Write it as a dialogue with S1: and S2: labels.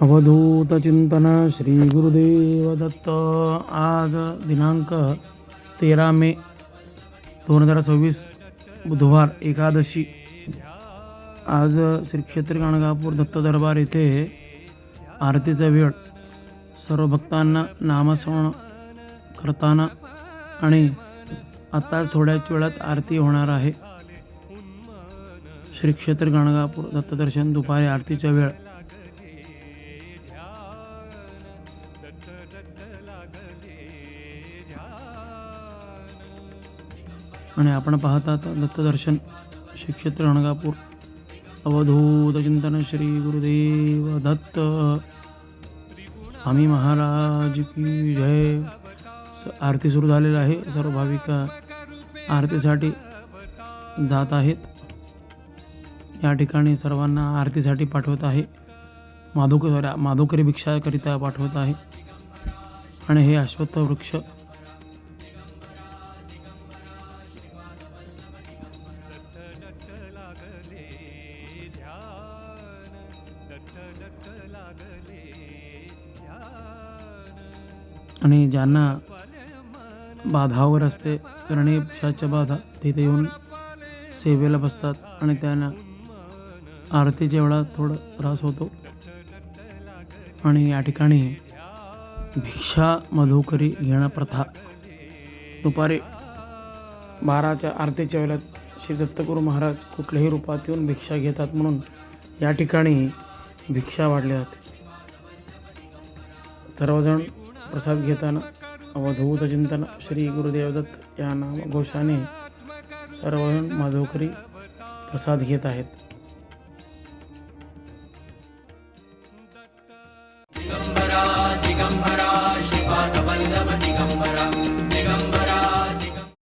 S1: अवधूत चिंतन श्री गुरुदेव दत्त. आज दिनांक 13 मे 2026 बुधवार एकादशी. आज श्री क्षेत्र गाणगापूर दत्त दरबार येथे आरतीचा वेळ. सर्व भक्तांना नामस्मरण करताना आणि आताच थोड्याच वेळात आरती होणार आहे. श्री क्षेत्र गाणगापूर दत्तदर्शन दुपारी आरतीचा वेळ. आणि आपण पाहतात दत्तदर्शन श्री क्षेत्र गाणगापूर. अवधूत चिंतन श्री गुरुदेव दत्त स्वामी महाराज की जय. आरती सुरू झालेली आहे. सर्व भाविक आरतीसाठी जात आहेत. या ठिकाणी सर्वांना आरतीसाठी पाठवत आहे. माधुकरी भिक्षाकरिता पाठवत आहे. आणि हे अश्वत्थ वृक्ष आणि ज्यांना बाधावर असते करणे पिशाच्या बाधा तिथे येऊन सेवेला बसतात आणि त्यांना आरतीच्या वेळा थोडा त्रास होतो. आणि या ठिकाणी भिक्षा मधुकरी घेणं प्रथा. दुपारी 12च्या आरतीच्या वेळात श्री दत्तगुरू महाराज कुठल्याही रूपात येऊन भिक्षा घेतात म्हणून या ठिकाणी भिक्षा वाढली जाते. सर्वजण प्रसाद घेताना अवधूत चिंतन श्री गुरुदेव दत्त या नामघोषाने सर्वजण मधुकरी प्रसाद घेत आहेत.
S2: दिगंबरा दिगंबरा